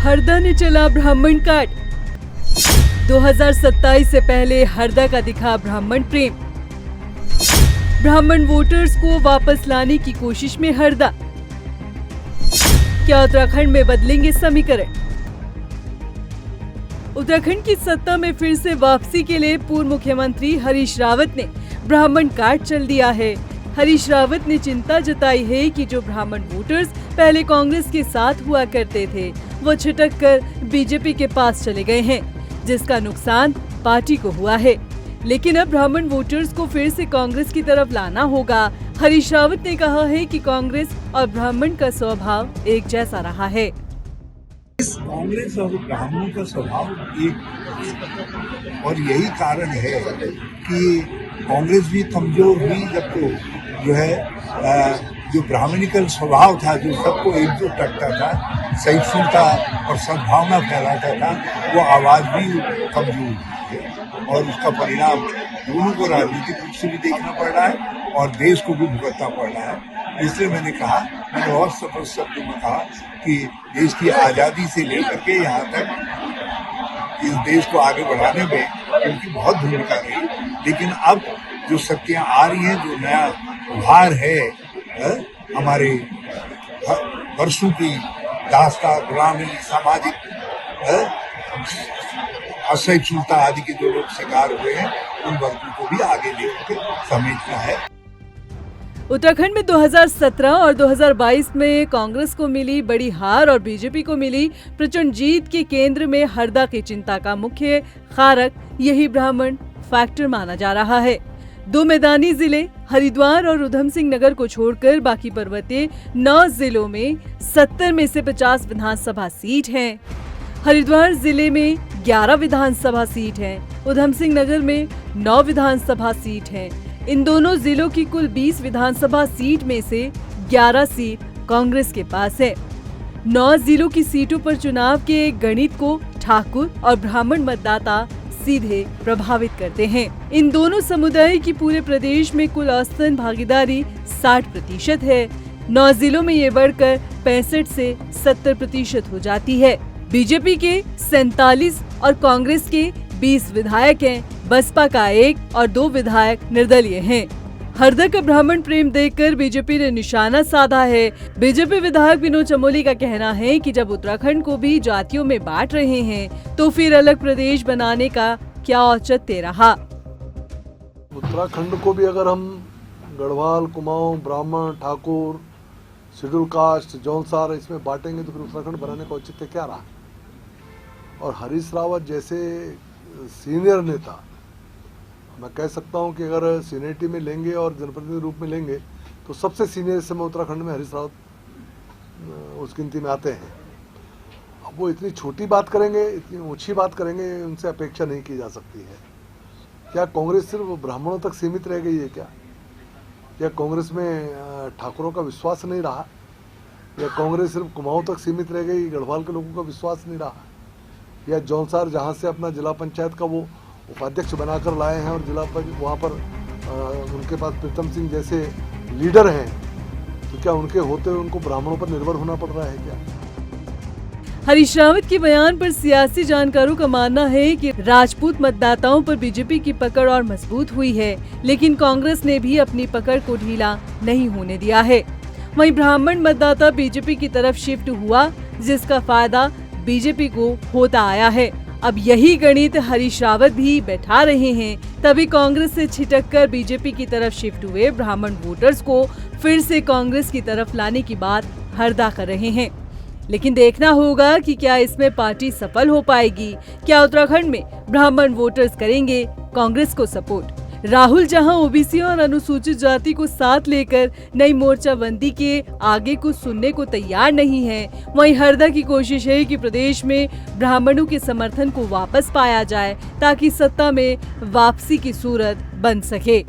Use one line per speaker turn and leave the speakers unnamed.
हरदा ने चला ब्राह्मण काट। 2027 से पहले हरदा का दिखा ब्राह्मण प्रेम। ब्राह्मण वोटर्स को वापस लाने की कोशिश में हरदा। क्या उत्तराखंड में बदलेंगे समीकरण? उत्तराखंड की सत्ता में फिर से वापसी के लिए पूर्व मुख्यमंत्री हरीश रावत ने ब्राह्मण काट चल दिया है। हरीश रावत ने चिंता जताई है कि जो ब्राह्मण वोटर्स पहले कांग्रेस के साथ हुआ करते थे वो छिटक कर बीजेपी के पास चले गए हैं, जिसका नुकसान पार्टी को हुआ है। लेकिन अब ब्राह्मण वोटर्स को फिर से कांग्रेस की तरफ लाना होगा। हरीश रावत ने कहा है कि कांग्रेस और ब्राह्मण का स्वभाव एक जैसा रहा है।
कांग्रेस और ब्राह्मणों का स्वभाव एक, और यही कारण है कि कांग्रेस भी कमजोर हुई जब तो जो ब्राह्मणिकल स्वभाव था, जो सबको एकजुट रखता था, सहिष्णुता और सद्भावना फैलाता था, वो आवाज भी कमजोर है और उसका परिणाम दोनों को राजनीतिक रूप से भी देखना पड़ रहा है और देश को भी भुगतना पड़ रहा है। इसलिए मैंने बहुत स्पष्ट शब्दों में कहा कि देश की आज़ादी से लेकर के यहाँ तक इस देश को आगे बढ़ाने में उनकी बहुत भूमिका रही, लेकिन अब जो शक्तियाँ आ रही हैं, जो नया उभार है हमारे वर्षों की दास्ता, गुलामी, सामाजिक असहिष्णुता आदि के जो लोग शिकार हुए हैं, उन वर्गों को भी आगे लेकर समेटना है।
उत्तराखंड में 2017 और 2022 में कांग्रेस को मिली बड़ी हार और बीजेपी को मिली प्रचंड जीत के केंद्र में हरदा की चिंता का मुख्य कारक यही ब्राह्मण फैक्टर माना जा रहा है। दो मैदानी जिले हरिद्वार और उधम सिंह नगर को छोड़कर बाकी पर्वतीय 9 जिलों में 70 में से 50 विधानसभा सीट हैं। हरिद्वार जिले में 11 विधानसभा सीट हैं। उधम सिंह नगर में 9 विधानसभा सीट हैं। इन दोनों जिलों की कुल 20 विधानसभा सीट में से 11 सीट कांग्रेस के पास है। 9 जिलों की सीटों पर चुनाव के गणित को ठाकुर और ब्राह्मण मतदाता सीधे प्रभावित करते हैं। इन दोनों समुदाय की पूरे प्रदेश में कुल औसतन भागीदारी 60% है। 9 जिलों में ये बढ़कर 65 से 70% हो जाती है। बीजेपी के 47 और कांग्रेस के 20 विधायक हैं। बसपा का 1 और 2 विधायक निर्दलीय हैं। हरदा का ब्राह्मण प्रेम देखकर बीजेपी ने निशाना साधा है। बीजेपी विधायक विनोद चमोली का कहना है कि जब उत्तराखंड को भी जातियों में बांट रहे हैं तो फिर अलग प्रदेश बनाने का क्या औचित्य रहा।
उत्तराखंड को भी अगर हम गढ़वाल, कुमाऊं, ब्राह्मण, ठाकुर, शेड्यूल कास्ट, जौनसार इसमें बांटेंगे तो फिर उत्तराखंड बनाने का औचित्य क्या रहा। और हरीश रावत जैसे सीनियर नेता, मैं कह सकता हूं कि अगर सीनियरिटी में लेंगे और जनप्रतिनिधि रूप में लेंगे तो सबसे सीनियर इस समय उत्तराखंड में हरीश रावत उस गिनती में आते हैं। अब वो इतनी छोटी बात करेंगे, इतनी ऊंची बात करेंगे, उनसे अपेक्षा नहीं की जा सकती है। क्या कांग्रेस सिर्फ ब्राह्मणों तक सीमित रह गई है क्या? या कांग्रेस में ठाकुरों का विश्वास नहीं रहा? या कांग्रेस सिर्फ कुमाऊं तक सीमित रह गई, गढ़वाल के लोगों का विश्वास नहीं रहा? या जौनसार जहाँ से अपना जिला पंचायत का वो उपाध्यक्ष बनाकर लाए हैं और जिला वहाँ पर उनके पास प्रीतम सिंह जैसे लीडर हैं, तो क्या उनके होते हुए उनको ब्राह्मणों पर निर्भर होना पड़ रहा है क्या?
हरीश रावत के बयान पर सियासी जानकारों का मानना है कि राजपूत मतदाताओं पर बीजेपी की पकड़ और मजबूत हुई है, लेकिन कांग्रेस ने भी अपनी पकड़ को ढीला नहीं होने दिया है। वहीं ब्राह्मण मतदाता बीजेपी की तरफ शिफ्ट हुआ, जिसका फायदा बीजेपी को होता आया है। अब यही गणित हरीश रावत भी बैठा रहे हैं। तभी कांग्रेस से छिटककर बीजेपी की तरफ शिफ्ट हुए ब्राह्मण वोटर्स को फिर से कांग्रेस की तरफ लाने की बात हरदा कर रहे हैं। लेकिन देखना होगा कि क्या इसमें पार्टी सफल हो पाएगी। क्या उत्तराखंड में ब्राह्मण वोटर्स करेंगे कांग्रेस को सपोर्ट? राहुल जहां ओबीसी और अनुसूचित जाति को साथ लेकर नई मोर्चाबंदी के आगे कुछ सुनने को तैयार नहीं है, वहीं हरदा की कोशिश है कि प्रदेश में ब्राह्मणों के समर्थन को वापस पाया जाए ताकि सत्ता में वापसी की सूरत बन सके।